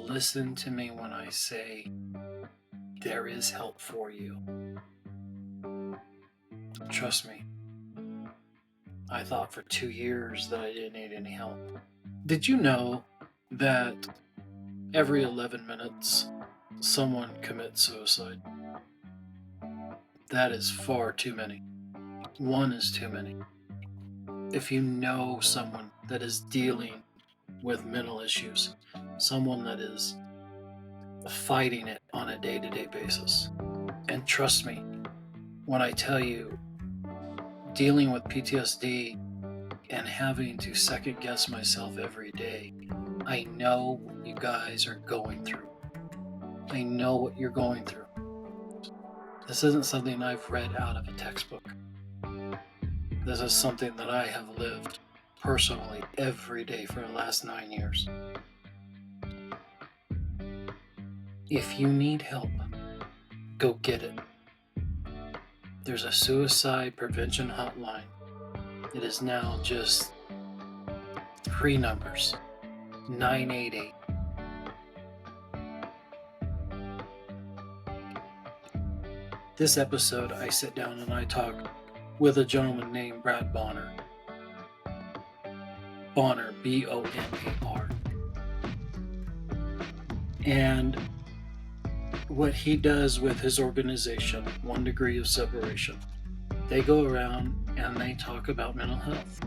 listen to me when I say there is help for you. Trust me, I thought for 2 years that I didn't need any help. Did you know that every 11 minutes someone commits suicide? That is far too many. One is too many. If you know someone that is dealing with mental issues, someone that is fighting it on a day-to-day basis, and trust me when I tell you, dealing with PTSD and having to second guess myself every day, I know what you guys are going through. I know what you're going through. This isn't something I've read out of a textbook. This is something that I have lived personally every day for the last 9 years. If you need help, go get it. There's a suicide prevention hotline. It is now just 3 numbers, 988. This episode, I sit down and I talk with a gentleman named Brad Bonar. Bonar, B-O-N-A-R. And what he does with his organization, 1 Degree of Separation, they go around and they talk about mental health.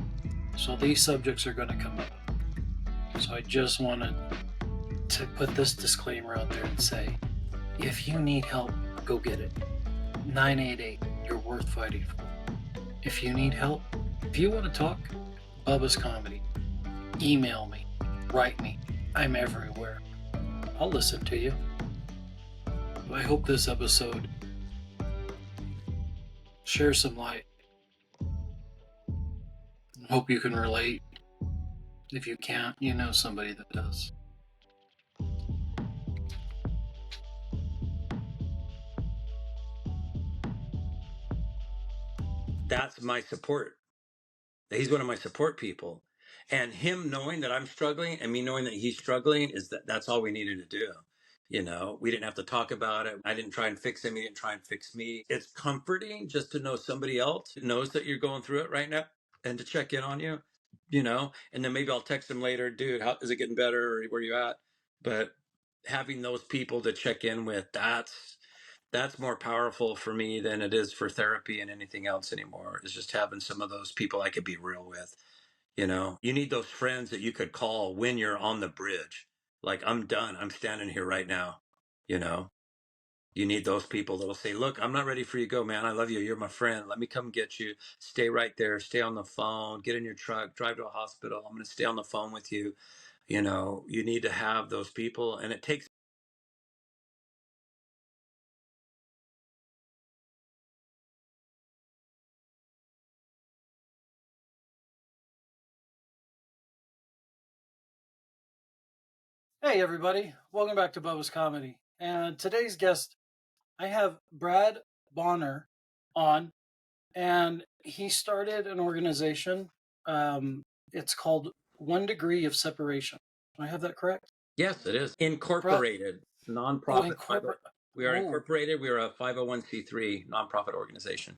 So these subjects are going to come up. So I just wanted to put this disclaimer out there and say, if you need help, go get it. 988, you're worth fighting for. If you need help, if you want to talk, Bubba's Comedy. Email me, write me. I'm everywhere. I'll listen to you. I hope this episode shares some light. I hope you can relate. If you can't, you know somebody that does. That's my support. He's one of my support people. And him knowing that I'm struggling and me knowing that he's struggling that's all we needed to do. You know, we didn't have to talk about it. I didn't try and fix him. He didn't try and fix me. It's comforting just to know somebody else knows that you're going through it right now and to check in on you, you know, and then maybe I'll text him later, dude, how is it getting better? Or where you at? But having those people to check in with, that's more powerful for me than it is for therapy and anything else anymore. Is just having some of those people I could be real with. You know, you need those friends that you could call when you're on the bridge. Like, I'm done. I'm standing here right now. You know, you need those people that'll say, look, I'm not ready for you to go, man. I love you. You're my friend. Let me come get you. Stay right there. Stay on the phone. Get in your truck. Drive to a hospital. I'm going to stay on the phone with you. You know, you need to have those people. And it takes Hey everybody, welcome back to Bubba's Comedy. And today's guest, I have Brad Bonar on, and he started an organization. It's called 1 Degree of Separation. Do I have that correct? Yes, it is. Brad, Incorporated, nonprofit. incorporate. We are incorporated. We are a 501c3 nonprofit organization.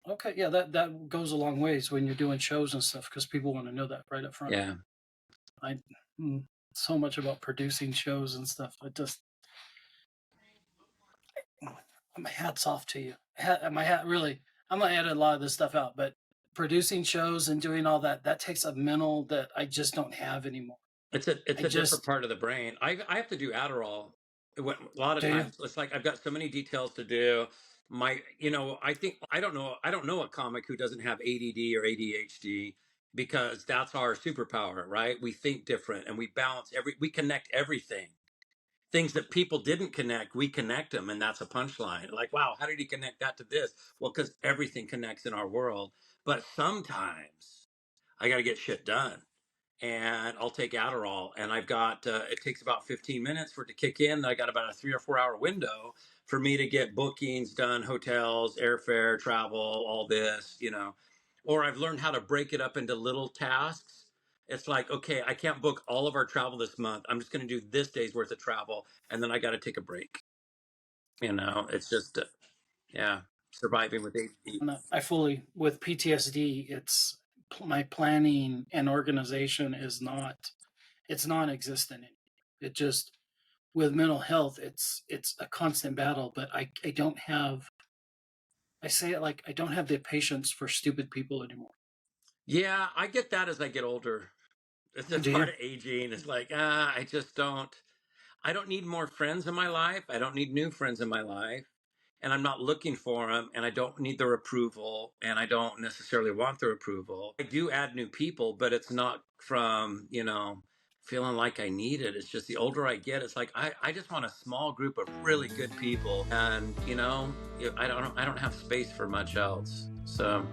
Okay, yeah, that goes a long ways when you're doing shows and stuff because people want to know that right up front. Yeah. So much about producing shows and stuff. My hat's off to you. Really, I'm gonna edit a lot of this stuff out, but producing shows and doing all that takes a mental that I just don't have anymore. It's a different part of the brain. I have to do Adderall. A lot of times it's like I've got so many details to do. I don't know a comic who doesn't have ADD or ADHD because that's our superpower, right? We think different and we connect everything. Things that people didn't connect, we connect them, and that's a punchline. Like, wow, how did he connect that to this? Well, because everything connects in our world. But sometimes I got to get shit done and I'll take Adderall, and I've got it takes about 15 minutes for it to kick in. I got about a 3 or 4 hour window for me to get bookings done, hotels, airfare, travel, all this, you know. Or I've learned how to break it up into little tasks It's like, okay, I can't book all of our travel this month. I'm just going to do this day's worth of travel, and then I got to take a break. It's just, yeah, surviving with ADD. And I fully, with PTSD, it's my planning and organization is not, it's non-existent. It just, with mental health, it's a constant battle, but I don't have, I say it like I don't have the patience for stupid people anymore. Yeah, I get that as I get older. It's just Do part you? of aging. It's like, I just don't. I don't need more friends in my life. I don't need new friends in my life. And I'm not looking for them. And I don't need their approval. And I don't necessarily want their approval. I do add new people, but it's not from, feeling like I need it. It's just the older I get, it's like I just want a small group of really good people. And, I don't have space for much else. So.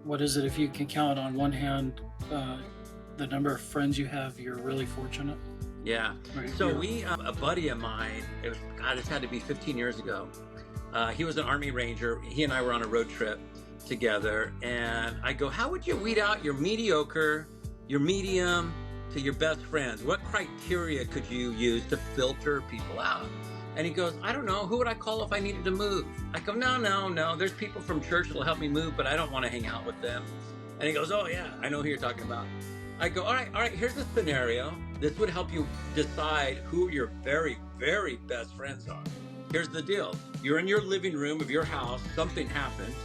What is it if you can count on one hand the number of friends you have? You're really fortunate. Yeah. Right? So a buddy of mine, this had to be 15 years ago. He was an Army Ranger. He and I were on a road trip together. And I go, how would you weed out your mediocre, your medium to your best friends? What criteria could you use to filter people out? And he goes, I don't know. Who would I call if I needed to move? I go, no. There's people from church that'll help me move, but I don't want to hang out with them. And he goes, oh, yeah, I know who you're talking about. I go, all right, here's a scenario. This would help you decide who your very, very best friends are. Here's the deal. You're in your living room of your house. Something happened.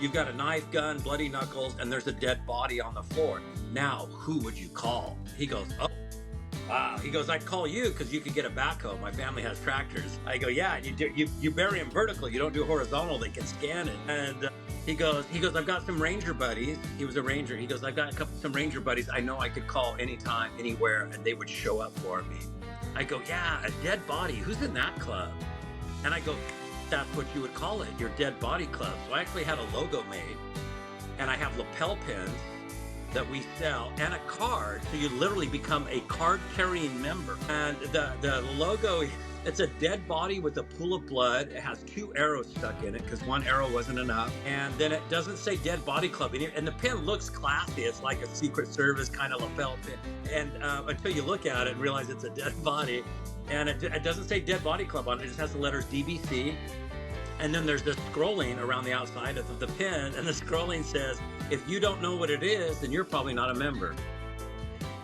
You've got a knife, gun, bloody knuckles, and there's a dead body on the floor. Now, who would you call? He goes, oh, wow. He goes, I'd call you because you could get a backhoe. My family has tractors. I go, yeah, you bury them vertical. You don't do horizontal. They can scan it. And he goes, I've got some ranger buddies. He was a ranger. He goes, I've got some ranger buddies I know I could call anytime, anywhere, and they would show up for me. I go, yeah, a dead body. Who's in that club? And I go, that's what you would call it, your dead body club. So I actually had a logo made, and I have lapel pins that we sell and a card. So you literally become a card carrying member. And the logo, it's a dead body with a pool of blood. It has 2 arrows stuck in it because 1 arrow wasn't enough. And then it doesn't say Dead Body Club in here. And the pin looks classy. It's like a Secret Service kind of lapel pin. And until you look at it and realize it's a dead body. And it doesn't say Dead Body Club on it. It just has the letters DBC. And then there's this scrolling around the outside of the pin. And the scrolling says, if you don't know what it is, then you're probably not a member.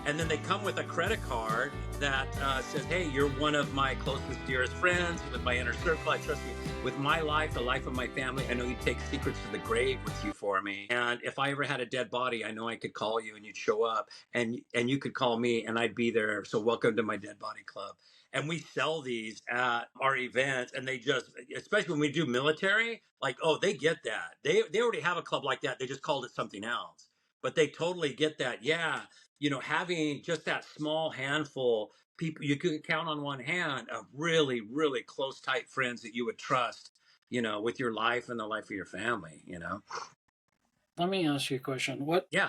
And then they come with a credit card that says, hey, you're one of my closest, dearest friends with my inner circle. I trust you with my life, the life of my family. I know you take secrets to the grave with you for me. And if I ever had a dead body, I know I could call you and you'd show up and you could call me and I'd be there. So welcome to my Dead Body Club. And we sell these at our events, and they just, especially when we do military, like, oh, they get that. They already have a club like that. They just called it something else. But they totally get that. Yeah, having just that small handful people you could count on one hand of really, really close, tight friends that you would trust, with your life and the life of your family. Let me ask you a question. Yeah.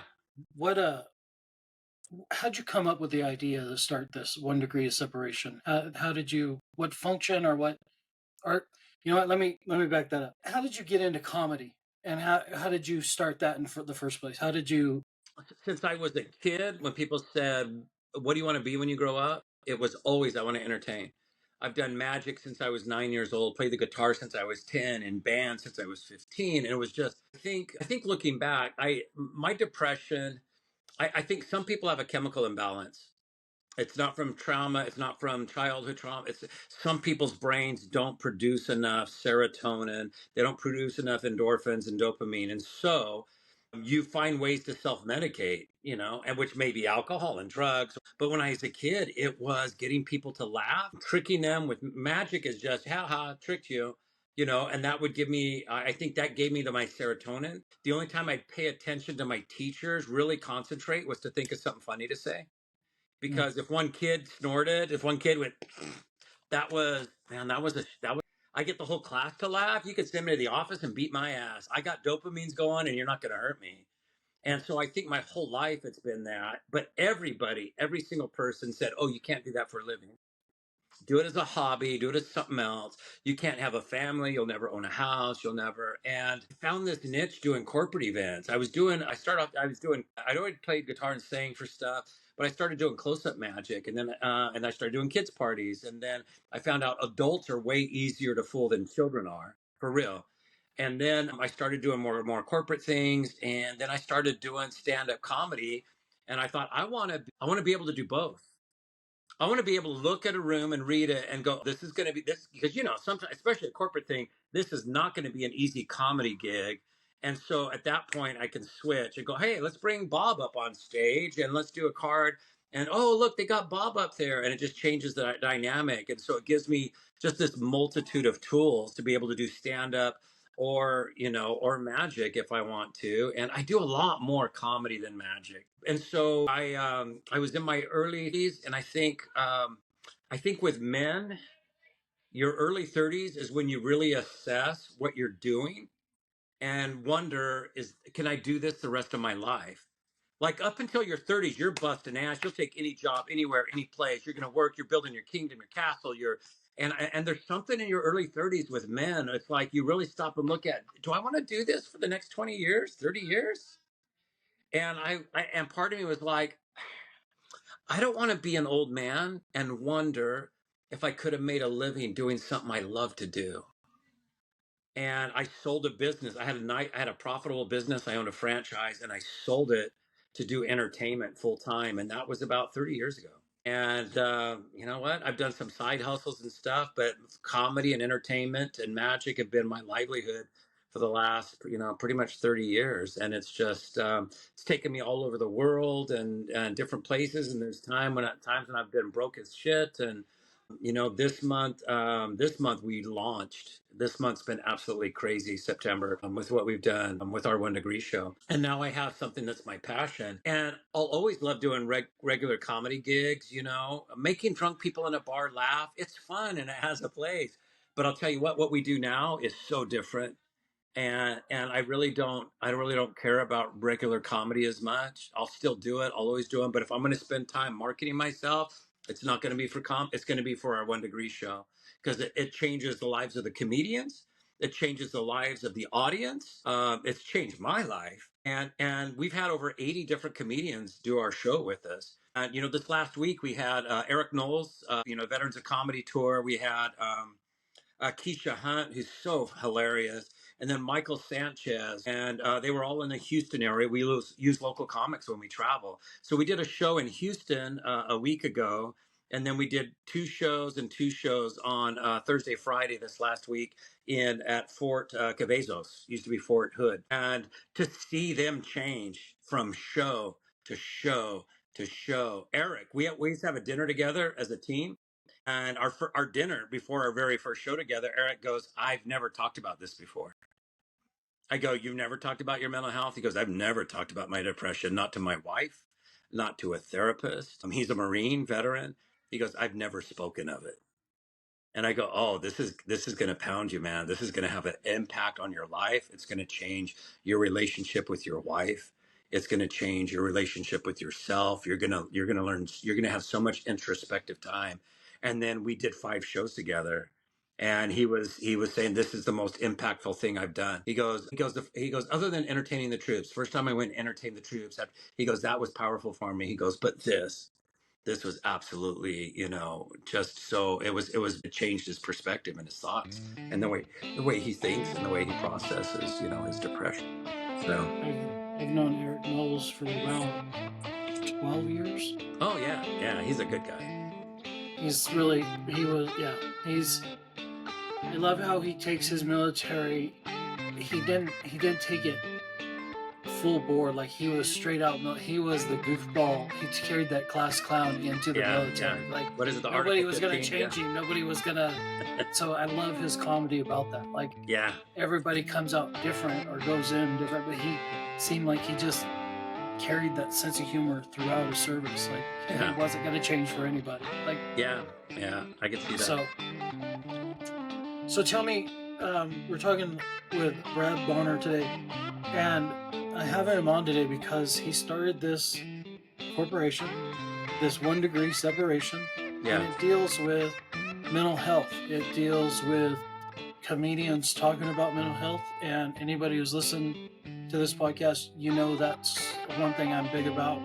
How'd you come up with the idea to start this 1 degree of separation? How did you, what function or what, or, you know what, let me back that up. How did you get into comedy? And how did you start that in the first place? How did you, Since I was a kid, when people said, what do you want to be when you grow up? It was always, I want to entertain. I've done magic since I was 9 years old, played the guitar since I was 10, in band since I was 15. And it was just, I think looking back, my depression, I think some people have a chemical imbalance. It's not from trauma. It's not from childhood trauma. It's some people's brains don't produce enough serotonin. They don't produce enough endorphins and dopamine. And so you find ways to self-medicate, and which may be alcohol and drugs. But when I was a kid, it was getting people to laugh, tricking them with magic is just, ha ha, tricked you, and that would give me, I think that gave me my serotonin. The only time I'd pay attention to my teachers, really concentrate, was to think of something funny to say. Because if one kid snorted, if one kid went, that was, man, that was, I get the whole class to laugh. You could send me to the office and beat my ass. I got dopamines going and you're not going to hurt me. And so I think my whole life it's been that. But everybody, every single person said, oh, you can't do that for a living. Do it as a hobby, do it as something else. You can't have a family, you'll never own a house, you'll never. And I found this niche doing corporate events. I'd already played guitar and sang for stuff, but I started doing close up magic, and I started doing kids' parties. And then I found out adults are way easier to fool than children are, for real. And then I started doing more and more corporate things. And then I started doing stand up comedy. And I thought, I want to be able to do both. I want to be able to look at a room and read it and go, this is going to be this, because, sometimes, especially a corporate thing, this is not going to be an easy comedy gig. And so at that point, I can switch and go, hey, let's bring Bob up on stage and let's do a card. And oh, look, they got Bob up there. And it just changes the dynamic. And so it gives me just this multitude of tools to be able to do stand up or magic if I want to. And I do a lot more comedy than magic. And so I was in my early 30s, and I think with men, your early 30s is when you really assess what you're doing and wonder, is can I do this the rest of my life? Like up until your 30s, you're busting ass. You'll take any job, anywhere, any place. You're going to work. You're building your kingdom, your castle. And there's something in your early 30s with men. It's like you really stop and look at, do I want to do this for the next 20 years, 30 years? And and part of me was like, I don't want to be an old man and wonder if I could have made a living doing something I love to do. And I sold a business. I had a profitable business. I owned a franchise, and I sold it to do entertainment full time. And that was about 30 years ago. And you know what? I've done some side hustles and stuff, but comedy and entertainment and magic have been my livelihood for the last, pretty much 30 years. And it's taken me all over the world and different places. And there's times when I've been broke as shit. And this month we launched. This month's been absolutely crazy, September, with what we've done with our 1 Degree show. And now I have something that's my passion. And I'll always love doing regular comedy gigs, making drunk people in a bar laugh. It's fun and it has a place. But I'll tell you what we do now is so different. And I really don't care about regular comedy as much. I'll still do it. I'll always do them. But if I'm going to spend time marketing myself, it's not going to be for it's going to be for our 1 Degree show, because it changes the lives of the comedians. It changes the lives of the audience. It's changed my life. And we've had over 80 different comedians do our show with us. And this last week we had Eric Knowles, Veterans of Comedy tour. We had Keisha Hunt, who's so hilarious, and then Michael Sanchez, and they were all in the Houston area. We use local comics when we travel, so we did a show in Houston a week ago, and then we did two shows on Thursday, Friday this last week in at Fort Cavazos, used to be Fort Hood, and to see them change from show to show to show. Eric, we used to have a dinner together as a team. And our dinner before our very first show together, Eric goes, I've never talked about this before. I go, you've never talked about your mental health? He goes, I've never talked about my depression, not to my wife, not to a therapist. He's a Marine veteran. He goes, I've never spoken of it. And I go, oh, this is going to pound you, man. This is going to have an impact on your life. It's going to change your relationship with your wife. It's going to change your relationship with yourself. You're going to learn. You're going to have so much introspective time. And then we did 5 shows together, and he was saying, this is the most impactful thing I've done. He goes, other than entertaining the troops. First time I went and entertained the troops, he goes, that was powerful for me. He goes, but this was absolutely, just so it changed his perspective and his thoughts and the way he thinks and the way he processes, his depression. So, I've known Eric Knowles for about 12 years. oh yeah, he's a good guy. I love how he takes his military. He didn't take it full board. Like, he was straight out. He was the goofball. He carried that class clown into the military. Yeah. Like, What is it? The nobody Article was gonna 15? change him. Nobody was gonna. So I love his comedy about that. Like, Yeah, everybody comes out different or goes in different, but he seemed like he just carried that sense of humor throughout his service. Like, Yeah. he wasn't gonna change for anybody. Like, yeah, I can see that. So tell me, we're talking with Brad Bonar today, and I have him on today because he started this corporation, this 1 Degree separation, Yeah. and it deals with mental health. It deals with comedians talking about mental health, and anybody who's listened to this podcast, you know that's one thing I'm big about.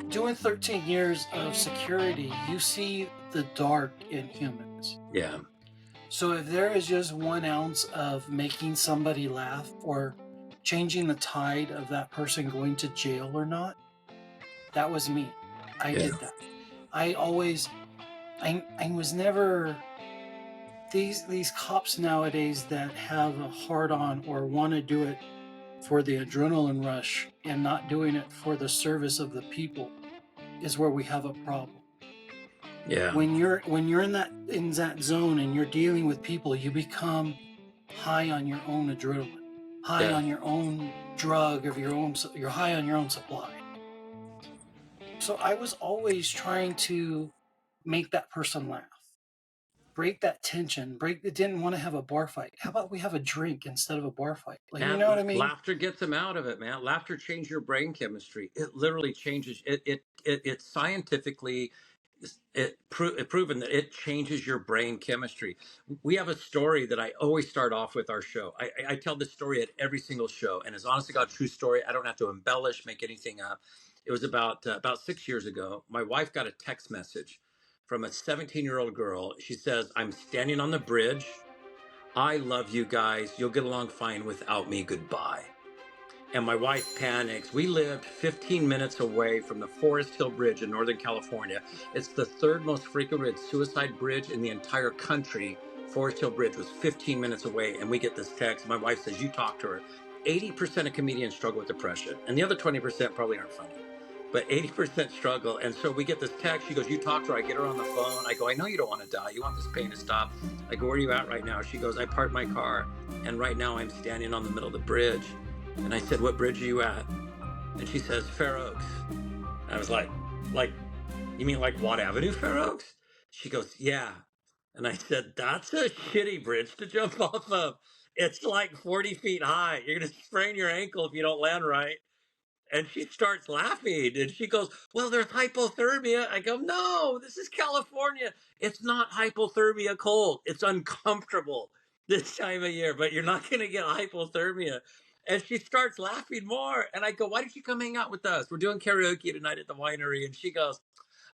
Doing 13 years of security, you see the dark in humans. Yeah. So if there is just 1 ounce of making somebody laugh or changing the tide of that person going to jail or not, that was me. I Yeah. did that. I always, I was never these cops nowadays that have a hard on or want to do it for the adrenaline rush and not doing it for the service of the people is where we have a problem. Yeah. When you're in that zone and you're dealing with people, you become high on your own adrenaline, high Yeah. on your own drug of your own. You're high on your own supply. So I was always trying to make that person laugh, break that tension, break. It didn't want to have a bar fight. How about we have a drink instead of a bar fight? Like, you And know what I mean? laughter gets them out of it, man. Laughter changes your brain chemistry. It literally changes it. It's scientifically proven that it changes your brain chemistry. We have a story that I always start off with our show. I tell this story at every single show, and it's honest to God true story. I don't have to embellish, make anything up. It was about 6 years ago. My wife got a text message from a 17-year-old girl. She says, "I'm standing on the bridge. I love you guys. You'll get along fine without me. Goodbye." And my wife panics. We lived 15 minutes away from the Forest Hill Bridge in Northern California. It's the third most frequented suicide bridge in the entire country. Forest Hill Bridge was 15 minutes away, and we get this text. My wife says, "You talk to her." 80% of comedians struggle with depression, and the other 20% probably aren't funny. But 80% struggle. And so we get this text. She goes, "You talk to her." I get her on the phone. I go, "I know you don't want to die. You want this pain to stop." I go, "Where are you at right now?" She goes, "I parked my car, and right now I'm standing on the middle of the bridge." And I said, "What bridge are you at?" And she says, "Fair Oaks." And I was like, "You mean like Watt Avenue, Fair Oaks?" She goes, "Yeah." And I said, "That's a shitty bridge to jump off of. It's like 40 feet high. You're going to sprain your ankle if you don't land right." And she starts laughing and she goes, "Well, there's hypothermia." I go, "No, this is California. It's not hypothermia cold. It's uncomfortable this time of year, but you're not going to get hypothermia." And she starts laughing more. And I go, "Why don't you come hang out with us? We're doing karaoke tonight at the winery." And she goes,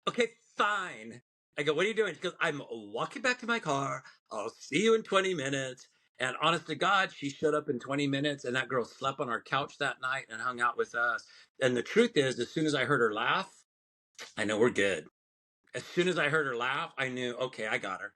"Okay, fine." I go, "What are you doing?" She goes, "I'm walking back to my car. I'll see you in 20 minutes. And honest to God, she showed up in 20 minutes, and that girl slept on our couch that night and hung out with us. And the truth is, as soon as I heard her laugh, I know we're good. As soon as I heard her laugh, I knew, okay, I got her.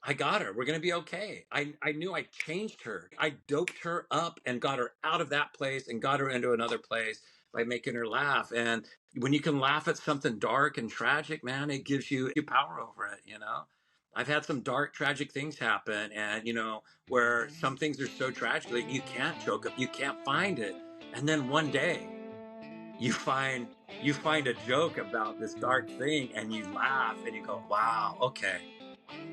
I got her. We're going to be okay. I knew I changed her. I doped her up and got her out of that place and got her into another place by making her laugh. And when you can laugh at something dark and tragic, man, it gives you power over it, you know? I've had some dark, tragic things happen, and where some things are so tragic that you can't choke up, you can't find it. And then one day you find a joke about this dark thing and you laugh and you go, "Wow, okay.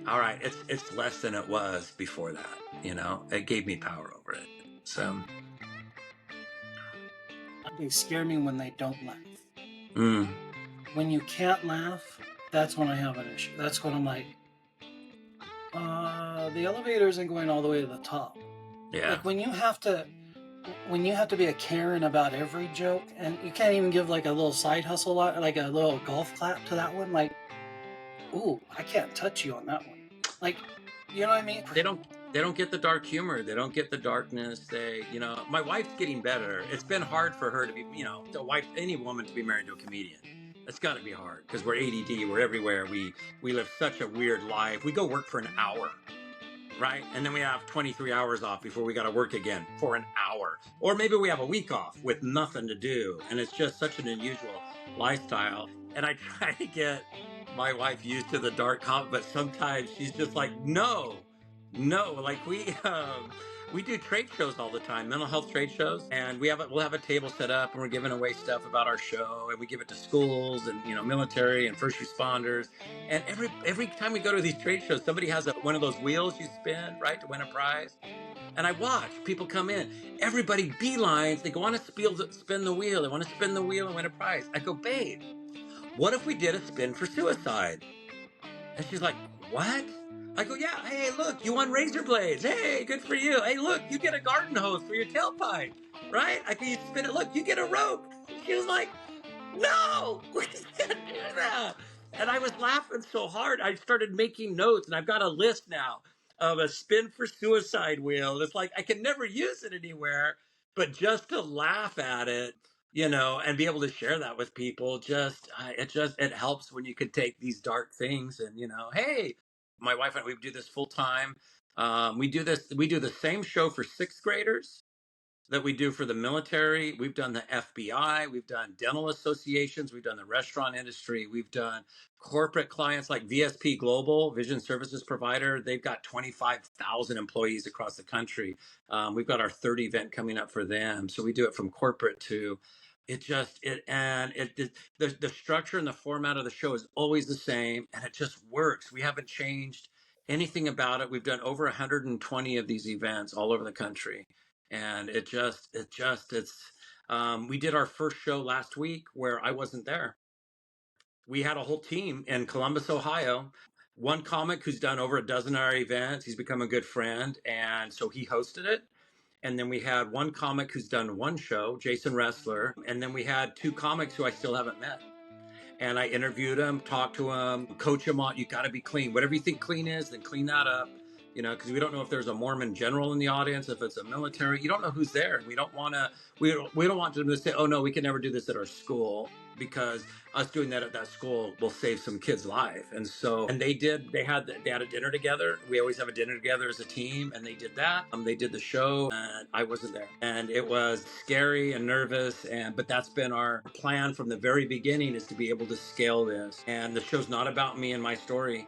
All right, it's less than it was before that." It gave me power over it. So They scare me when they don't laugh. mm, When you can't laugh, that's when I have an issue. That's when I'm like, the elevator isn't going all the way to the top. yeah. Like when you have to be a Karen about every joke, and you can't even give like a little side hustle, like a little golf clap to that one. Like, ooh, I can't touch you on that one. Like, you know what I mean? They don't get the dark humor. They don't get the darkness. My wife's getting better. It's been hard for her to be, a wife, any woman, to be married to a comedian. It's got to be hard because we're ADD. We're everywhere. We live such a weird life. We go work for an hour, right? And then we have 23 hours off before we got to work again for an hour. Or maybe we have a week off with nothing to do. And it's just such an unusual lifestyle. And I try to get my wife used to the dark comedy, but sometimes she's just like, no. Like we do trade shows all the time, mental health trade shows, and we'll have a table set up and we're giving away stuff about our show, and we give it to schools and military and first responders. And every time we go to these trade shows, somebody has one of those wheels you spin, right, to win a prize. And I watch people come in. Everybody beelines. They go on to spin the wheel. They want to spin the wheel and win a prize. I go, "Babe, what if we did a spin for suicide?" And she's like, "What?" I go, yeah, hey, look, you won razor blades. Hey, good for you. Hey, look, you get a garden hose for your tailpipe, right? I go, you spin it. Look, you get a rope. She was like, no, we can't do that. And I was laughing so hard, I started making notes, and I've got a list now of a spin for suicide wheel. It's like I can never use it anywhere, but just to laugh at it, and be able to share that with people, it helps when you could take these dark things and, hey, my wife and I, we do this full time. We do the same show for sixth graders that we do for the military. We've done the FBI, we've done dental associations, we've done the restaurant industry, we've done corporate clients like VSP Global, Vision Services Provider. They've got 25,000 employees across the country. We've got our third event coming up for them. So we do it from corporate to the structure and the format of the show is always the same, and it just works. We haven't changed anything about it. We've done over 120 of these events all over the country, and we did our first show last week where I wasn't there. We had a whole team in Columbus, Ohio. One comic who's done over a dozen of our events. He's become a good friend, and so he hosted it. And then we had one comic who's done one show, Jason Wrestler. And then we had two comics who I still haven't met. And I interviewed them, talked to them, coach them on, you got to be clean. Whatever you think clean is, then clean that up. Because we don't know if there's a Mormon general in the audience, if it's a military. You don't know who's there. We don't want them to say, oh, no, we can never do this at our school, because us doing that at that school will save some kid's life. And they had a dinner together. We always have a dinner together as a team, and they did that. They did the show, and I wasn't there. And it was scary and nervous, but that's been our plan from the very beginning, is to be able to scale this. And the show's not about me and my story.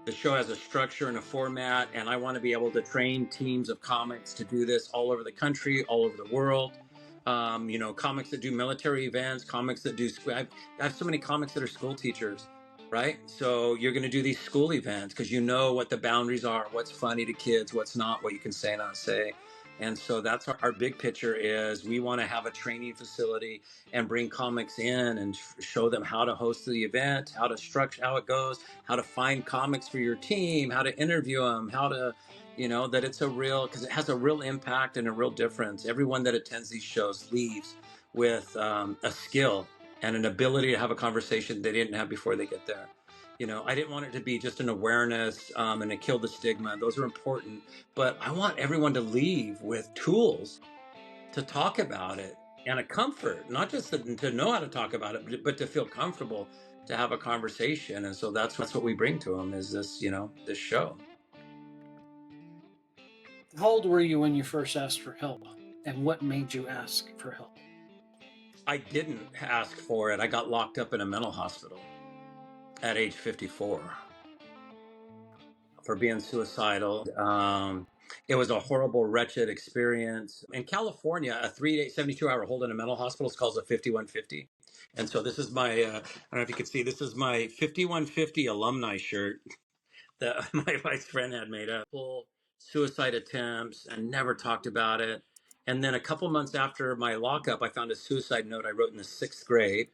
The show has a structure and a format, and I want to be able to train teams of comics to do this all over the country, all over the world. Comics that do military events, comics that do I have so many comics that are school teachers, right? So you're going to do these school events because you know what the boundaries are, what's funny to kids, what's not, what you can say, not say. And so that's our big picture is we want to have a training facility and bring comics in and show them how to host the event, how to structure, how it goes, how to find comics for your team, how to interview them, how to, that it's because it has a real impact and a real difference. Everyone that attends these shows leaves with a skill and an ability to have a conversation they didn't have before they get there. I didn't want it to be just an awareness and to kill the stigma. Those are important, but I want everyone to leave with tools to talk about it and a comfort, not just to know how to talk about it, but to feel comfortable to have a conversation. And so that's what we bring to them is this, this show. How old were you when you first asked for help? And what made you ask for help? I didn't ask for it. I got locked up in a mental hospital at age 54 for being suicidal. It was a horrible, wretched experience. In California, a 3-day, 72-hour hold in a mental hospital is called a 5150. And so this is my, I don't know if you can see, this is my 5150 alumni shirt that my vice friend had made up. Full suicide attempts and never talked about it. And then a couple months after my lockup, I found a suicide note I wrote in the 6th grade.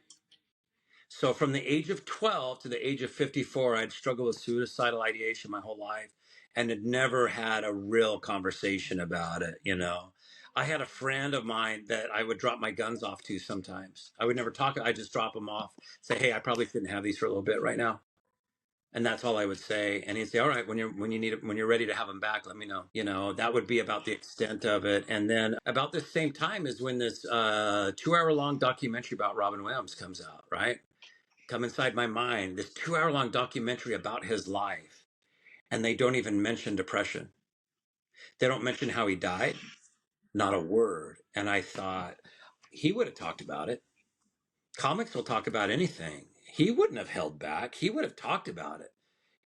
So from the age of 12 to the age of 54, I'd struggled with suicidal ideation my whole life and had never had a real conversation about it. I had a friend of mine that I would drop my guns off to sometimes. I would never talk. I'd just drop them off, say, hey, I probably shouldn't have these for a little bit right now. And that's all I would say. And he'd say, all right, when you're ready to have them back, let me know. That would be about the extent of it. And then about the same time is when this 2-hour long documentary about Robin Williams comes out, right? Come Inside My Mind, this 2-hour long documentary about his life. And they don't even mention depression. They don't mention how he died, not a word. And I thought, he would have talked about it. Comics will talk about anything. He wouldn't have held back. He would have talked about it.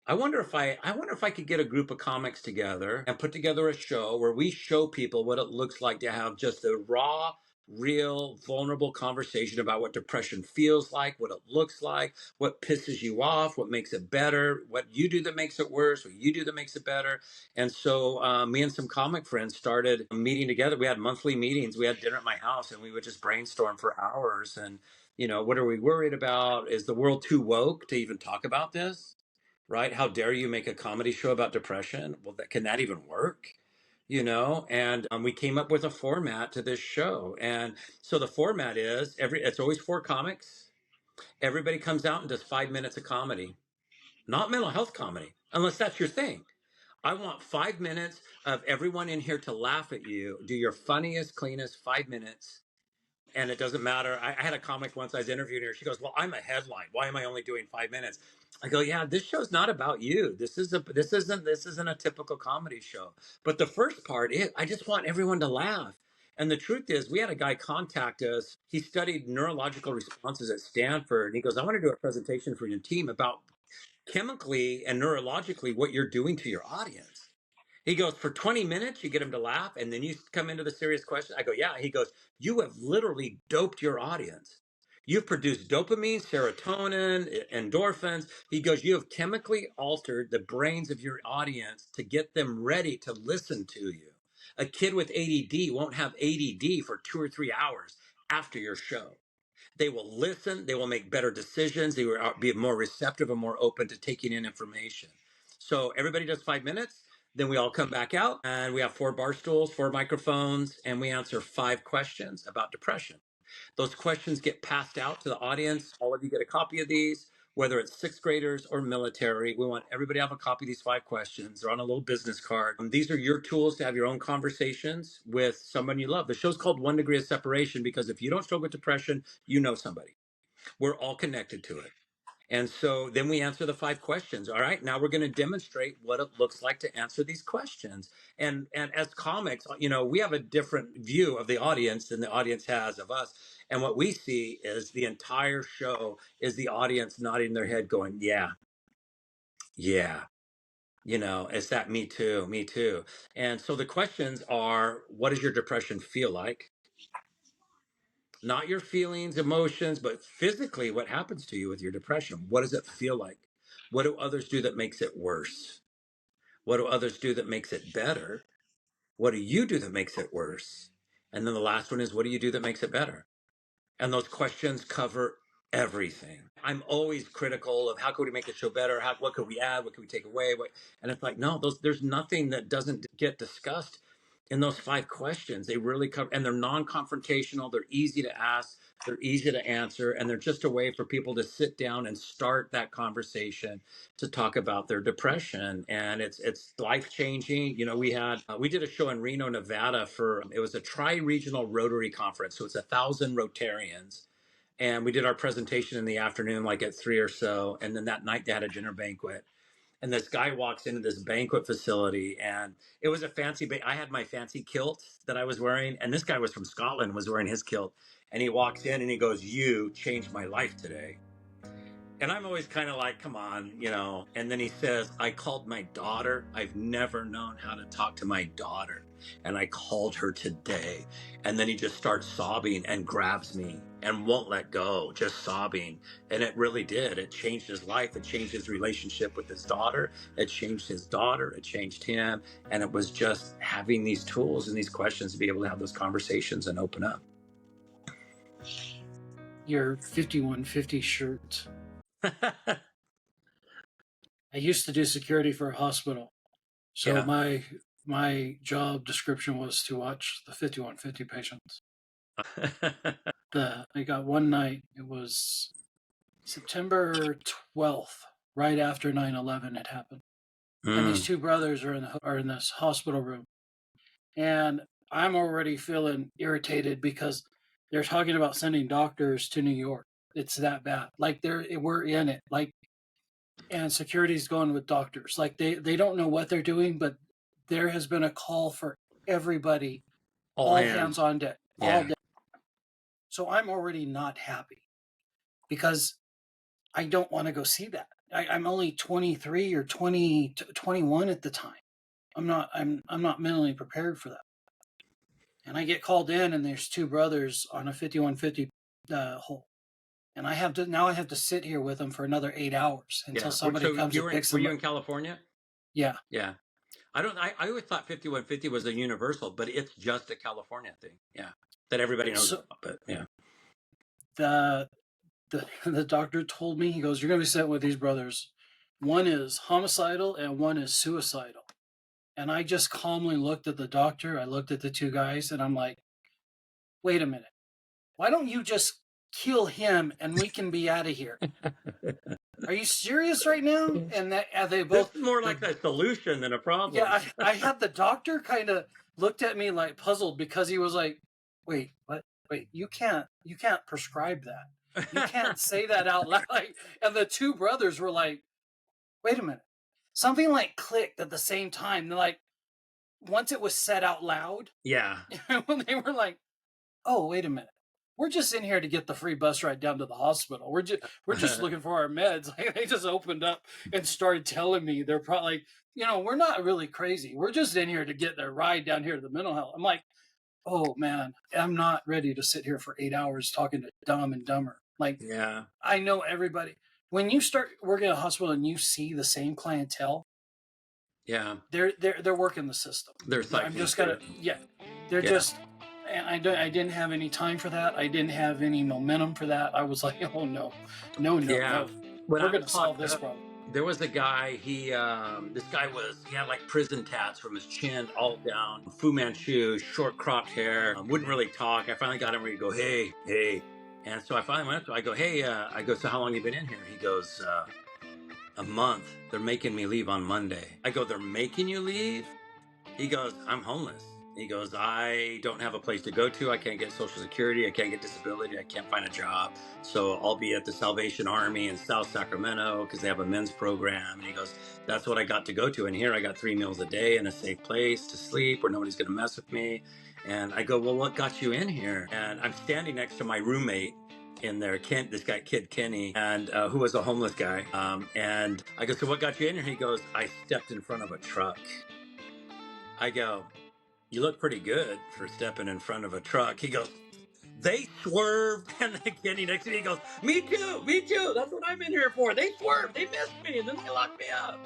I wonder if I could get a group of comics together and put together a show where we show people what it looks like to have just a raw, real, vulnerable conversation about what depression feels like, what it looks like, what pisses you off, what makes it better, what you do that makes it worse, what you do that makes it better. And so me and some comic friends started meeting together. We had monthly meetings. We had dinner at my house, and we would just brainstorm for hours. And what are we worried about? Is the world too woke to even talk about this? right? How dare you make a comedy show about depression? Well, can that even work? And we came up with a format to this show. And so the format is it's always four comics. Everybody comes out and does 5 minutes of comedy, not mental health comedy, unless that's your thing. I want 5 minutes of everyone in here to laugh at you. Do your funniest, cleanest 5 minutes. And it doesn't matter. I had a comic once I was interviewing her. She goes, "Well, I'm a headline. Why am I only doing 5 minutes?" I go, "Yeah, this show's not about you. This isn't a typical comedy show. But the first part is I just want everyone to laugh." And the truth is, we had a guy contact us. He studied neurological responses at Stanford. And he goes, "I want to do a presentation for your team about chemically and neurologically what you're doing to your audience." He goes, "For 20 minutes, you get them to laugh, and then you come into the serious question." I go, "Yeah." He goes, "You have literally doped your audience. You've produced dopamine, serotonin, endorphins." He goes, "You have chemically altered the brains of your audience to get them ready to listen to you. A kid with ADD won't have ADD for 2 or 3 hours after your show. They will listen. They will make better decisions. They will be more receptive and more open to taking in information." So everybody does 5 minutes. Then we all come back out and we have four bar stools, four microphones, and we answer 5 questions about depression. Those questions get passed out to the audience. All of you get a copy of these, whether it's sixth graders or military. We want everybody to have a copy of these 5 questions. They're on a little business card. These are your tools to have your own conversations with someone you love. The show's called 1 Degree of Separation because if you don't struggle with depression, you know somebody. We're all connected to it. And so then we answer the 5 questions. All right, now we're going to demonstrate what it looks like to answer these questions. And as comics, we have a different view of the audience than the audience has of us. And what we see is the entire show is the audience nodding their head going, "Yeah, yeah." It's that me too, me too. And so the questions are, what does your depression feel like? Not your feelings, emotions, but physically what happens to you with your depression. What does it feel like? What do others do that makes it worse? What do others do that makes it better? What do you do that makes it worse? And then the last one is, what do you do that makes it better? And those questions cover everything. I'm always critical of how could we make the show better? What could we add? What could we take away? And it's like, no, there's nothing that doesn't get discussed in those 5 questions. They really cover, and they're non-confrontational. They're easy to ask. They're easy to answer. And they're just a way for people to sit down and start that conversation to talk about their depression. And it's life-changing. We did a show in Reno, Nevada it was a tri-regional Rotary conference. So it's 1,000 Rotarians. And we did our presentation in the afternoon, like at 3 or so. And then that night they had a dinner banquet. And this guy walks into this banquet facility, and it was a fancy. I had my fancy kilt that I was wearing, and this guy was from Scotland, was wearing his kilt. And he walks in and he goes, "You changed my life today." And I'm always kind of like, come on. And then he says, "I called my daughter. I've never known how to talk to my daughter. And I called her today." And then he just starts sobbing and grabs me and won't let go, just sobbing. And it really did. It changed his life. It changed his relationship with his daughter. It changed his daughter. It changed him. And it was just having these tools and these questions to be able to have those conversations and open up. Your 5150 shirt. I used to do security for a hospital. So Yeah. my job description was to watch the 5150 patients. I got one night, it was September 12th, right after 9/11 had happened. And these two brothers are in this hospital room. And I'm already feeling irritated because they're talking about sending doctors to New York. It's that bad. Like we're in it. And security's going with doctors. Like they don't know what they're doing, but there has been a call for everybody, all hands on deck, all day. So I'm already not happy because I don't want to go see that. I'm only 23 or 21 at the time. I'm not mentally prepared for that. And I get called in, and there's two brothers on a 5150 hole. And I have to sit here with them for another 8 hours until somebody comes and picks them up. Were you in California? Yeah. Yeah. I always thought 5150 was a universal, but it's just a California thing. Yeah. That everybody knows about, but yeah. The doctor told me, he goes, "You're going to be sitting with these brothers One is homicidal and one is suicidal. And I just calmly looked at the doctor. I looked at the two guys and I'm like, wait a minute. Why don't you just kill him and we can be out of here? Are you serious right now? And they This both, is more the like a solution than a problem. yeah, I had the doctor kind of looked at me like puzzled because he was like, wait, what? Wait, you can't prescribe that. You can't say that out loud. Like, and the two brothers were like, wait a minute. Something like clicked at the same time. They're like, once it was said out loud, Yeah. when they were like, oh, wait a minute. We're just in here to get the free bus ride down to the hospital. We're just looking for our meds. Like, they just opened up and started telling me they're probably like, we're not really crazy. We're just in here to get their ride down here to the mental health. I'm like, oh man, I'm not ready to sit here for 8 hours talking to Dumb and Dumber. Like, Yeah. I know everybody. When you start working at a hospital and you see the same clientele, Yeah. they're working the system. They're I'm cycling just gonna, through. yeah, they're Yeah. just. And I didn't have any time for that. I didn't have any momentum for that. I was like, oh no, no, no, Yeah. no. When We're I was gonna solve locked this up, problem. there was a guy, this guy he had like prison tats from his chin all down, Fu Manchu, short cropped hair, wouldn't really talk. I finally got him where he go, hey, hey. And so I finally went up to him, I go, hey, I go, so how long you been in here? He goes, a month. They're making me leave on Monday. I go, they're making you leave? He goes, I'm homeless. He goes, I don't have a place to go to. I can't get Social Security. I can't get disability. I can't find a job. So I'll be at the Salvation Army in South Sacramento because they have a men's program. And he goes, that's what I got to go to. And here I got 3 meals a day and a safe place to sleep where nobody's going to mess with me. And I go, well, what got you in here? And I'm standing next to my roommate in there, kid Kenny, and who was a homeless guy. And I go, so what got you in here? He goes, I stepped in front of a truck. I go, you look pretty good for stepping in front of a truck. He goes, they swerved. And then Kenny next to me goes, me too, me too. That's what I'm in here for. They swerved, they missed me, and then they locked me up.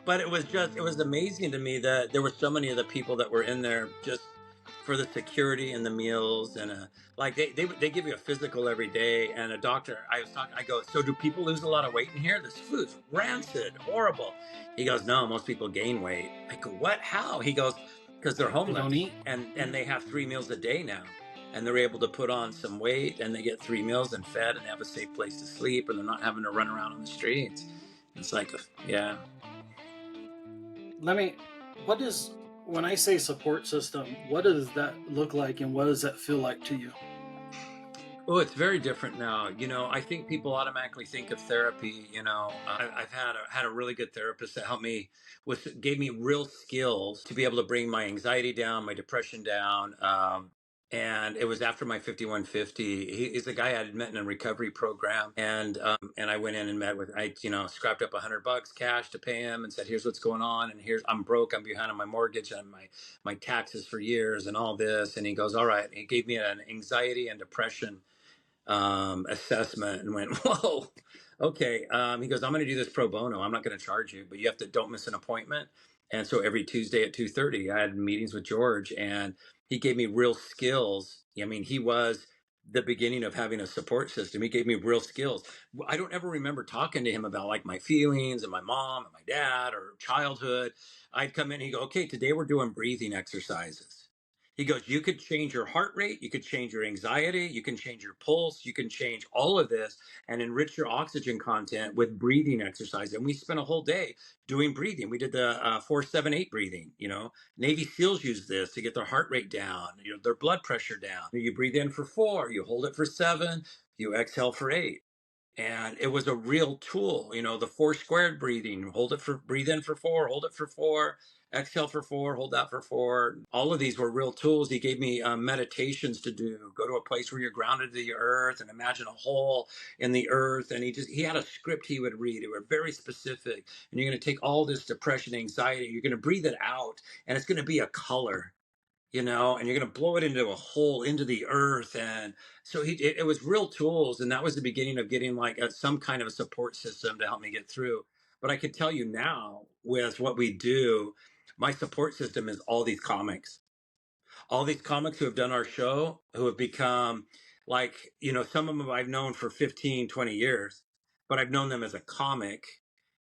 But it was amazing to me that there were so many of the people that were in there just for the security and the meals and like they give you a physical every day. And a doctor, I go, so do people lose a lot of weight in here? This food's rancid, horrible. He goes, no, most people gain weight. I go, what? How? He goes, because they're They don't homeless eat. and they have 3 meals a day now. And they're able to put on some weight and they get 3 meals and fed and they have a safe place to sleep and they're not having to run around on the streets. It's like, yeah. Let me. What is when I say support system? What does that look like, and what does that feel like to you? Oh, it's very different now. I think people automatically think of therapy. I've had a really good therapist that helped me gave me real skills to be able to bring my anxiety down, my depression down. And it was after my 5150. He's a guy I had met in a recovery program, and I went in and met with scrapped up $100 cash to pay him, and said, "Here's what's going on, and here's I'm broke, I'm behind on my mortgage and my taxes for years, and all this." And he goes, "All right." He gave me an anxiety and depression assessment and went, whoa, okay. He goes, I'm going to do this pro bono. I'm not going to charge you, but you have to don't miss an appointment. And so every Tuesday at 2:30, I had meetings with George, and he gave me real skills. I mean, he was the beginning of having a support system. He gave me real skills. I don't ever remember talking to him about like my feelings and my mom and my dad or childhood. I'd come in and he'd go, okay, today we're doing breathing exercises. He goes, you could change your heart rate, you could change your anxiety, you can change your pulse, you can change all of this and enrich your oxygen content with breathing exercise. And we spent a whole day doing breathing. We did the 4-7-8 breathing. Navy SEALs use this to get their heart rate down, their blood pressure down. You breathe in for 4, you hold it for 7, you exhale for 8. And it was a real tool, the 4 squared breathing. Breathe in for 4, hold it for 4, exhale for 4, hold that for 4. All of these were real tools. He gave me meditations to do. Go to a place where you're grounded to the earth and imagine a hole in the earth. And he had a script he would read. It were very specific. And you're going to take all this depression, anxiety, you're going to breathe it out, and it's going to be a color. And you're going to blow it into a hole into the earth. And so it was real tools. And that was the beginning of getting like some kind of a support system to help me get through. But I can tell you now with what we do, my support system is all these comics who have done our show, who have become some of them I've known for 15, 20 years, but I've known them as a comic.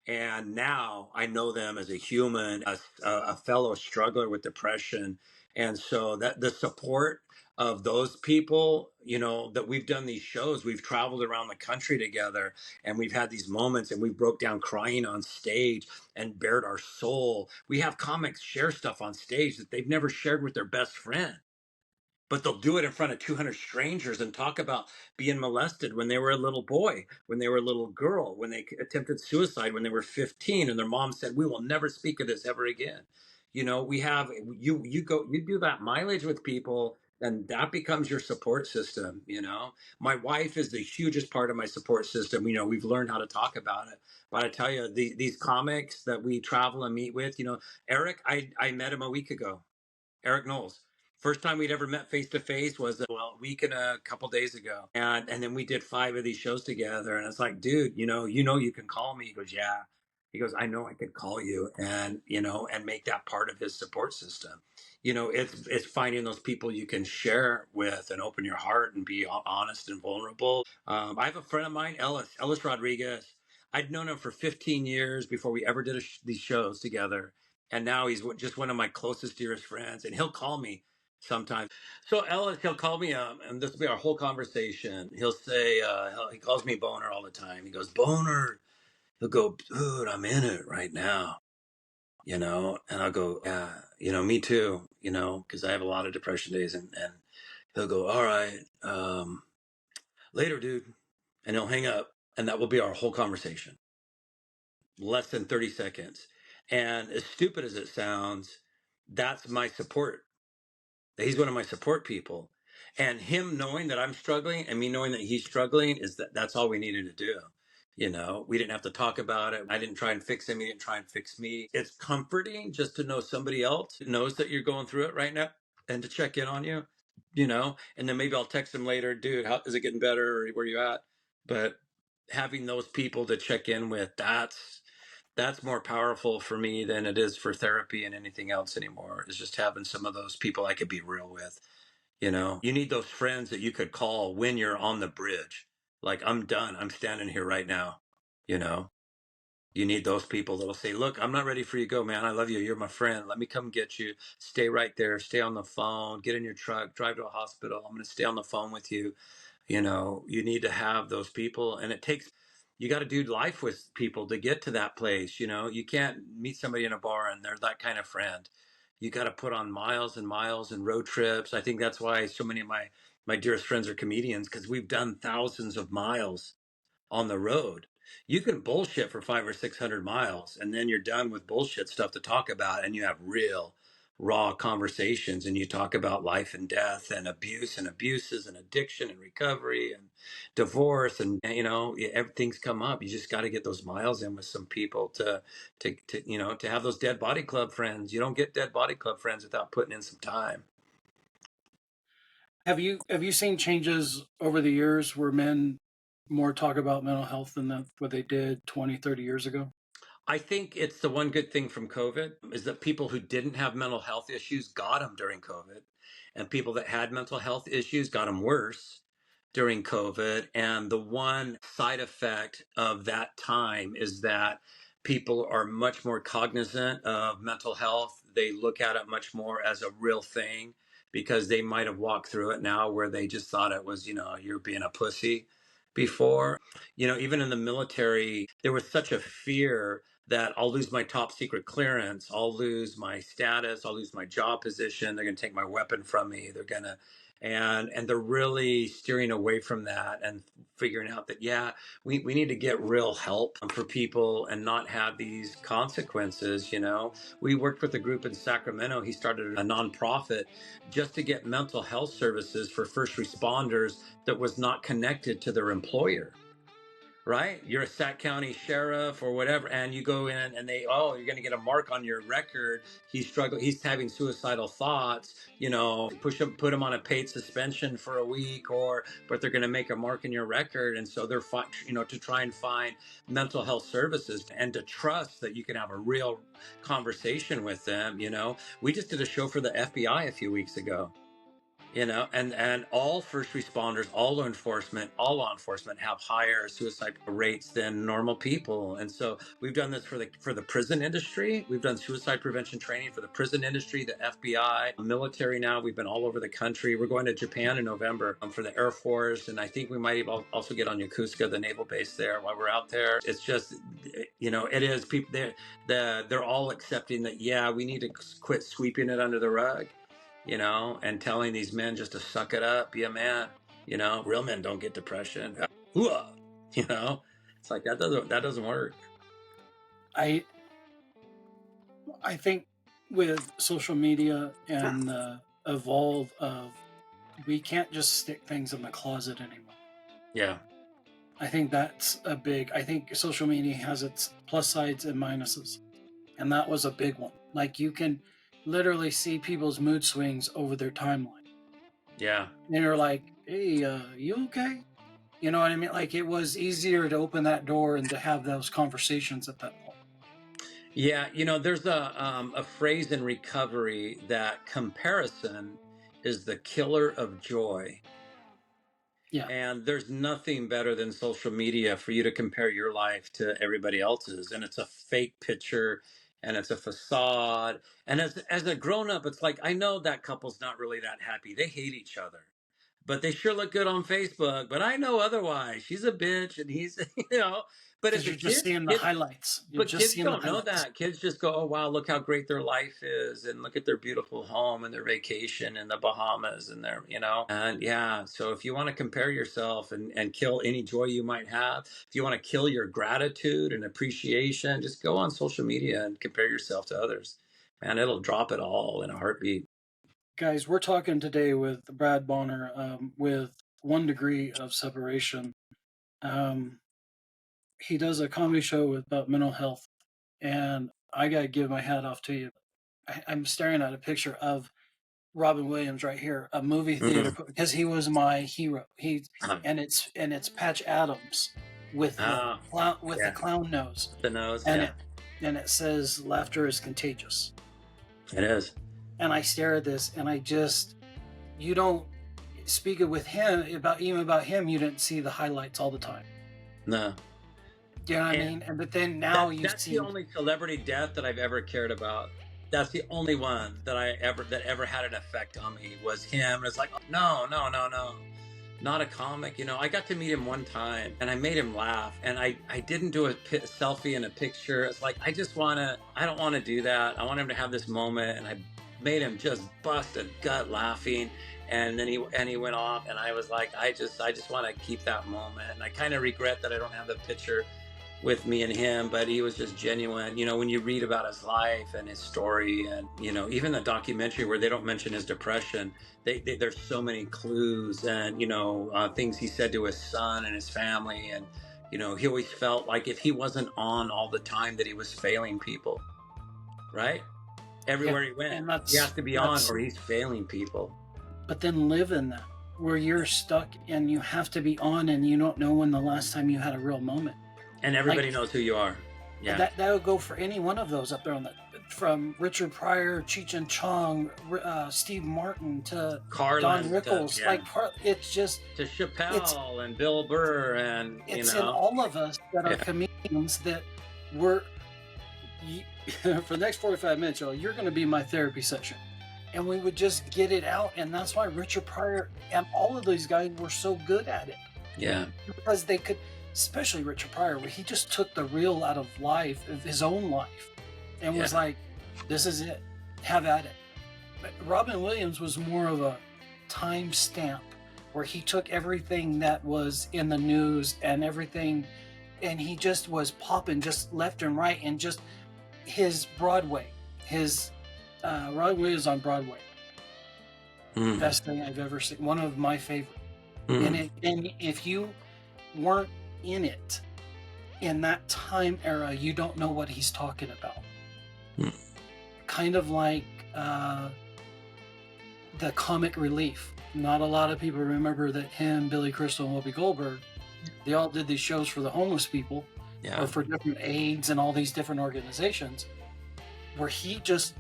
And now I know them as a human, as a fellow struggler with depression. And so that the support of those people, that we've done these shows, we've traveled around the country together, and we've had these moments, and we broke down crying on stage and bared our soul. We have comics share stuff on stage that they've never shared with their best friend, but they'll do it in front of 200 strangers and talk about being molested when they were a little boy, when they were a little girl, when they attempted suicide when they were 15, and their mom said, "We will never speak of this ever again." We have you do that mileage with people, and that becomes your support system. My wife is the hugest part of my support system. We've learned how to talk about it. But I tell you, these comics that we travel and meet with, Eric, I met him a week ago. Eric Knowles. First time we'd ever met face to face was a week and a couple days ago, and then we did 5 of these shows together. And it's like, dude, you can call me. He goes, yeah. He goes, I know I could call you, and make that part of his support system. It's finding those people you can share with and open your heart and be honest and vulnerable. I have a friend of mine, Ellis Rodriguez. I'd known him for 15 years before we ever did these shows together, and now he's just one of my closest, dearest friends. And he'll call me sometimes. So Ellis, he'll call me up, and this will be our whole conversation. He'll say, he calls me Bonar all the time. He goes, Bonar. He'll go, dude, I'm in it right now, and I'll go, yeah, me too, because I have a lot of depression days. And he'll go, all right, later, dude. And he'll hang up, and that will be our whole conversation. Less than 30 seconds. And as stupid as it sounds, that's my support. He's one of my support people. And him knowing that I'm struggling and me knowing that he's struggling, that's all we needed to do. We didn't have to talk about it. I didn't try and fix him. He didn't try and fix me. It's comforting just to know somebody else knows that you're going through it right now and to check in on you, and then maybe I'll text him later, dude, how is it getting better? Or where you at? But having those people to check in with, that's more powerful for me than it is for therapy and anything else anymore. Is just having some of those people I could be real with. You need those friends that you could call when you're on the bridge. Like, I'm done. I'm standing here right now. You know, you need those people that'll say, look, I'm not ready for you to go, man. I love you. You're my friend. Let me come get you. Stay right there. Stay on the phone. Get in your truck. Drive to a hospital. I'm going to stay on the phone with you. You need to have those people, and you got to do life with people to get to that place. You can't meet somebody in a bar and they're that kind of friend. You got to put on miles and miles and road trips. I think that's why so many of my dearest friends are comedians, because we've done thousands of miles on the road. You can bullshit for 500 or 600 miles, and then you're done with bullshit stuff to talk about, and you have real, raw conversations, and you talk about life and death and abuse and abuses and addiction and recovery and divorce, and everything's come up. You just got to get those miles in with some people to have those dead body club friends. You don't get dead body club friends without putting in some time. Have you seen changes over the years where men more talk about mental health than what they did 20, 30 years ago? I think it's the one good thing from COVID is that people who didn't have mental health issues got them during COVID, and people that had mental health issues got them worse during COVID. And the one side effect of that time is that people are much more cognizant of mental health. They look at it much more as a real thing, because they might have walked through it now where they just thought it was, you're being a pussy before. Even in the military, there was such a fear that I'll lose my top secret clearance, I'll lose my status, I'll lose my job position, they're going to take my weapon from me, they're going to, and they're really steering away from that and figuring out that, yeah, we need to get real help for people and not have these consequences. We worked with a group in Sacramento. He started a nonprofit just to get mental health services for first responders that was not connected to their employer. Right? You're a Sac County sheriff or whatever, and you go in and you're going to get a mark on your record. He's struggling. He's having suicidal thoughts. Put him on a paid suspension for a week, but they're going to make a mark in your record, and so they're, to try and find mental health services and to trust that you can have a real conversation with them. We just did a show for the FBI a few weeks ago. and all first responders, all law enforcement have higher suicide rates than normal people. And so we've done this for the prison industry. We've done suicide prevention training for the prison industry, the FBI, military. Now we've been all over the country. We're going to Japan in November for the Air Force, and I think we might also get on Yokosuka, the naval base there, while we're out there. It's just, it is people. They're all accepting that. Yeah, we need to quit sweeping it under the rug, and telling these men just to suck it up, be a man. Real men don't get depression. It's like that doesn't work. I think with social media and the evolve of, we can't just stick things in the closet anymore. Yeah. I think that's I think social media has its plus sides and minuses. And that was a big one. Like, you can literally see people's mood swings over their timeline. Yeah. And you're like, hey, you okay? You know what I mean? Like, it was easier to open that door and to have those conversations at that point. Yeah. There's a phrase in recovery that comparison is the killer of joy. Yeah. And there's nothing better than social media for you to compare your life to everybody else's. And it's a fake picture and it's a facade. And as a grown up, it's like, I know that couple's not really that happy. They hate each other, but they sure look good on Facebook. But I know otherwise. She's a bitch and he's, but as Because a you're just kid, seeing the highlights. You're but just kids seeing don't the know highlights. that. Kids just go, oh, wow, look how great their life is. And look at their beautiful home and their vacation in the Bahamas and and yeah. So if you want to compare yourself and kill any joy you might have, if you want to kill your gratitude and appreciation, just go on social media and compare yourself to others. Man, it'll drop it all in a heartbeat. Guys, we're talking today with Brad Bonar, with 1 Degree of Separation. He does a comedy show about mental health, and I gotta give my hat off to you. I'm staring at a picture of Robin Williams right here, a movie theater, because he was my hero. And it's Patch Adams with the clown nose, The nose, and it says laughter is contagious. It is. And I stare at this, and you don't speak it with him about him. You didn't see the highlights all the time. No. You know what I mean? But then now that's the only celebrity death that I've ever cared about. That's the only one that ever had an effect on me was him. And it's like, no, not a comic. I got to meet him one time and I made him laugh, and I didn't do a selfie and a picture. It's like, I don't want to do that. I want him to have this moment, and I made him just bust a gut laughing. And then he went off, and I was like, I just want to keep that moment. And I kind of regret that I don't have the picture with me and him, but he was just genuine. When you read about his life and his story, and even the documentary where they don't mention his depression, there's so many clues and things he said to his son and his family, and he always felt like if he wasn't on all the time that he was failing people, right? Everywhere he went, he has to be on or he's failing people. But then live in that where you're stuck and you have to be on, and you don't know when the last time you had a real moment. And everybody knows who you are. Yeah. That would go for any one of those up there from Richard Pryor, Cheech and Chong, Steve Martin to Carlin, Don Rickles. It's just to Chappelle and Bill Burr, and it's in all of us that are comedians that we're for the next 45 minutes, you're going to be my therapy session. And we would just get it out, and that's why Richard Pryor and all of these guys were so good at it. Yeah. Because they could, especially Richard Pryor, where he just took the real out of life, of his own life, and was like, this is it, have at it. But Robin Williams was more of a time stamp, where he took everything that was in the news and everything, and he just was popping just left and right, and just his Broadway, Robin Williams on Broadway, best thing I've ever seen, one of my favorite. And if you weren't in it in that time era, you don't know what he's talking about. Kind of like the comic relief. Not a lot of people remember that him, Billy Crystal, and Whoopi Goldberg, they all did these shows for the homeless people, or for different AIDS and all these different organizations, where he just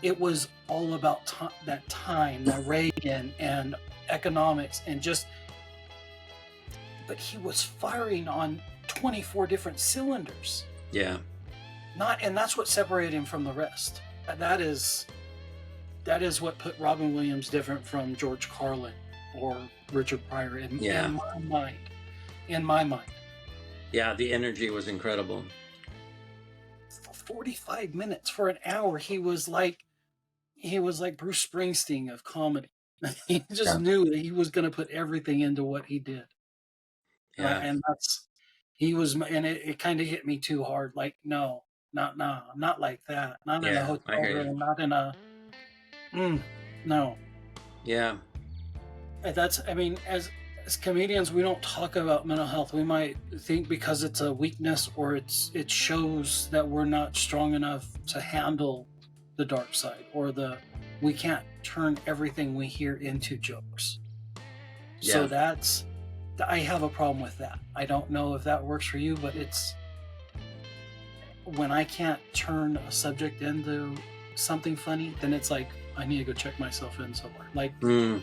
it was all about that time, that Reagan and economics and just, but he was firing on 24 different cylinders. Yeah. Not, and that's what separated him from the rest. That is what put Robin Williams different from George Carlin or Richard Pryor Yeah. in my mind. In my mind. Yeah, the energy was incredible. For 45 minutes, for an hour, he was like Bruce Springsteen of comedy. He just Yeah. knew that he was going to put everything into what he did. Yeah. And that's, he was, and it kind of hit me too hard. Like, no, not like that. Not in a Yeah, I hotel hear you. room, not in a, no. Yeah. That's, I mean, as comedians, we don't talk about mental health. We might think because it's a weakness or it shows that we're not strong enough to handle the dark side, or we can't turn everything we hear into jokes. So Yeah. I have a problem with that. I don't know if that works for you, but it's when I can't turn a subject into something funny, then it's like I need to go check myself in somewhere. Like, you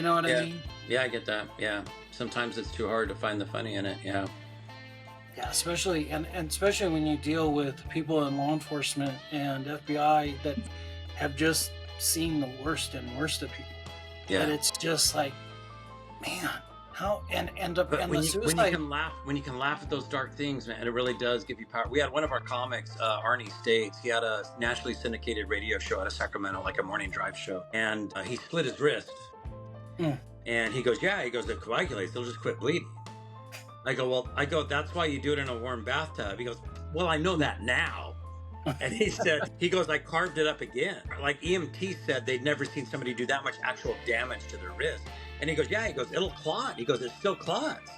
know what I Yeah. mean? Yeah, I get that. Yeah. Sometimes it's too hard to find the funny in it. Yeah. Yeah, especially and especially when you deal with people in law enforcement and FBI that have just seen the worst and worst of people. Yeah. That it's just like, man, how and the when you suicide. when you can laugh at those dark things, man, it really does give you power. We had one of our comics, Arnie States. He had a nationally syndicated radio show out of Sacramento, like a morning drive show, and he split his wrist. And he goes, yeah, he goes, it coagulates, it'll just quit bleeding. I go, that's why you do it in a warm bathtub. He goes, well, I know that now. And he goes, I carved it up again. Like EMT said, they'd never seen somebody do that much actual damage to their wrist. And he goes, yeah, he goes, it'll clot. He goes, it still clots.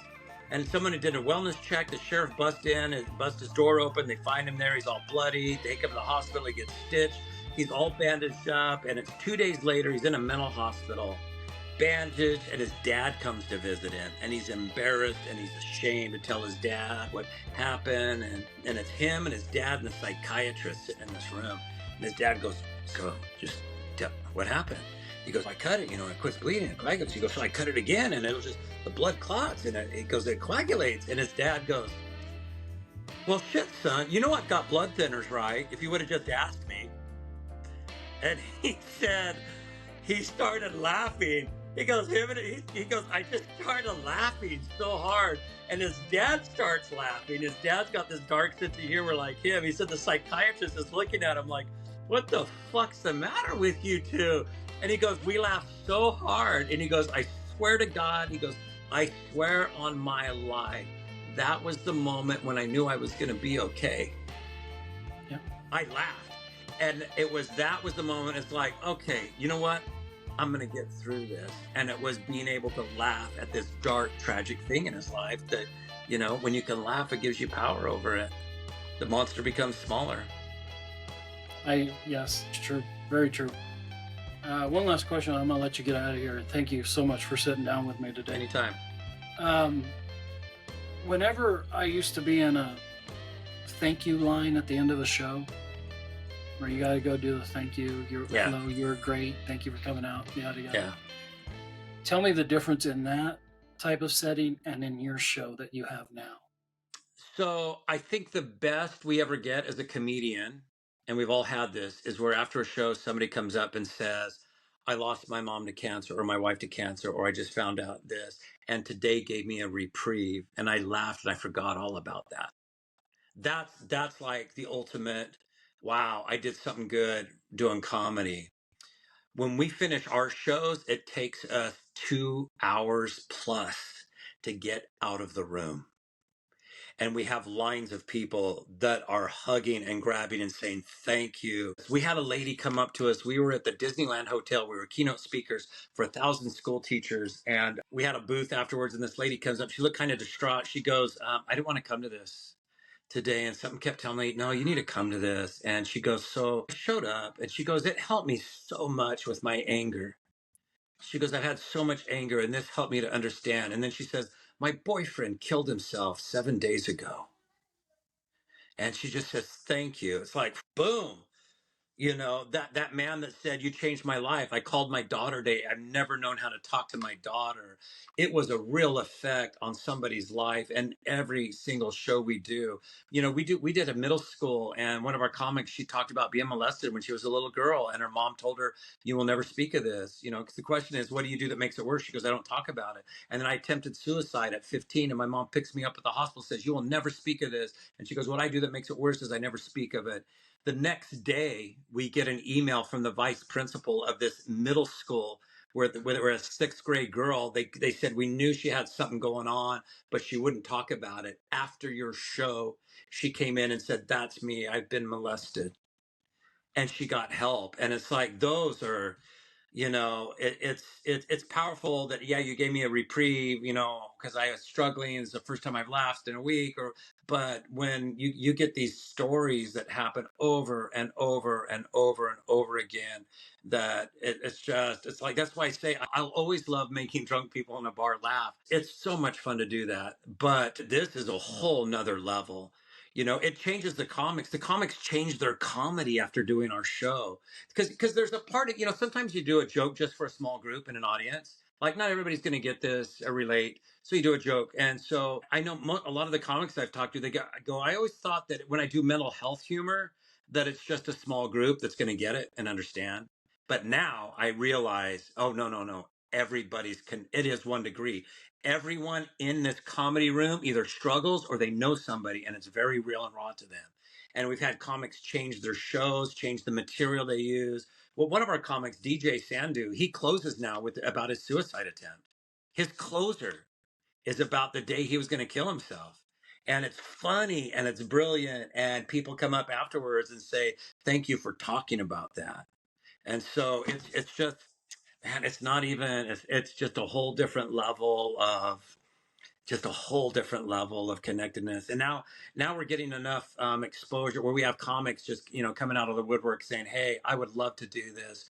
And someone did a wellness check. The sheriff busts in and busts his door open. They find him there. He's all bloody. They take him to the hospital. He gets stitched. He's all bandaged up. And it's 2 days later, he's in a mental hospital, bandaged, and his dad comes to visit him, and he's embarrassed and he's ashamed to tell his dad what happened, and it's him and his dad and the psychiatrist sitting in this room, and his dad goes, so just tell what happened. He goes, I cut it, it quits bleeding, it coagulates. He goes, so I cut it again, and it'll just, the blood clots, and it goes, it coagulates. And his dad goes, well, shit, son, you know I've got blood thinners, right? If you would have just asked me. And he said, he started laughing. He goes, I just started laughing so hard. And his dad starts laughing. His dad's got this dark sense of humor like him. He said the psychiatrist is looking at him like, what the fuck's the matter with you two? And he goes, we laughed so hard. And he goes, I swear to God, he goes, I swear on my life, that was the moment when I knew I was going to be okay. Yeah. I laughed. And that was the moment. It's like, okay, you know what? I'm going to get through this. And it was being able to laugh at this dark, tragic thing in his life that, when you can laugh, it gives you power over it. The monster becomes smaller. Yes, it's true. Very true. One last question. I'm going to let you get out of here. Thank you so much for sitting down with me today. Anytime. Whenever I used to be in a thank you line at the end of a show, where you got to go do the thank you. Hello, you're great. Thank you for coming out. Yada, yada. Yeah. Tell me the difference in that type of setting and in your show that you have now. So I think the best we ever get as a comedian, and we've all had this, is where after a show, somebody comes up and says, I lost my mom to cancer or my wife to cancer, or I just found out this. And today gave me a reprieve. And I laughed and I forgot all about that. That's like the ultimate, wow, I did something good doing comedy. When we finish our shows, it takes us 2 hours plus to get out of the room. And we have lines of people that are hugging and grabbing and saying, thank you. We had a lady come up to us. We were at the Disneyland Hotel. We were keynote speakers for 1,000 school teachers. And we had a booth afterwards. And this lady comes up. She looked kind of distraught. She goes, I didn't want to come to this today, and something kept telling me, no, you need to come to this. And she goes, so I showed up, and she goes, it helped me so much with my anger. She goes, I've had so much anger, and this helped me to understand. And then she says, my boyfriend killed himself 7 days ago. And she just says, thank you. It's like, boom. You know, that man that said, "You changed my life." I called my daughter today. I've never known how to talk to my daughter. It was a real effect on somebody's life. And every single show we do, we did a middle school, and one of our comics, she talked about being molested when she was a little girl, and her mom told her, "You will never speak of this." Because the question is, what do you do that makes it worse? She goes, "I don't talk about it." And then I attempted suicide at 15, and my mom picks me up at the hospital, says, "You will never speak of this." And she goes, "What I do that makes it worse is I never speak of it." The next day, we get an email from the vice principal of this middle school where a sixth grade girl. They said, "We knew she had something going on, but she wouldn't talk about it. After your show, she came in and said, 'That's me. I've been molested.'" And she got help. And it's like, those are, it's powerful that, yeah, you gave me a reprieve, because I was struggling. It's the first time I've laughed in a week. But when you get these stories that happen over and over and over and over again, that it's like, that's why I say I'll always love making drunk people in a bar laugh. It's so much fun to do that. But this is a whole nother level. It changes the comics. The comics change their comedy after doing our show, because there's a part of, sometimes you do a joke just for a small group in an audience. Like, not everybody's going to get this or relate, so you do a joke. And so I know a lot of the comics I've talked to, they go, "I always thought that when I do mental health humor, that it's just a small group that's going to get it and understand. But now I realize, oh, no, no, no, it is 1 degree. Everyone in this comedy room either struggles or they know somebody, and it's very real and raw to them. And we've had comics change their shows, change the material they use. Well, one of our comics, DJ Sandu, he closes now with about his suicide attempt. His closer is about the day he was going to kill himself. And it's funny and it's brilliant. And people come up afterwards and say, "Thank you for talking about that." And so it's just, man, it's not even, it's just a whole different level of connectedness. And now we're getting enough exposure where we have comics just coming out of the woodwork saying, "Hey, I would love to do this.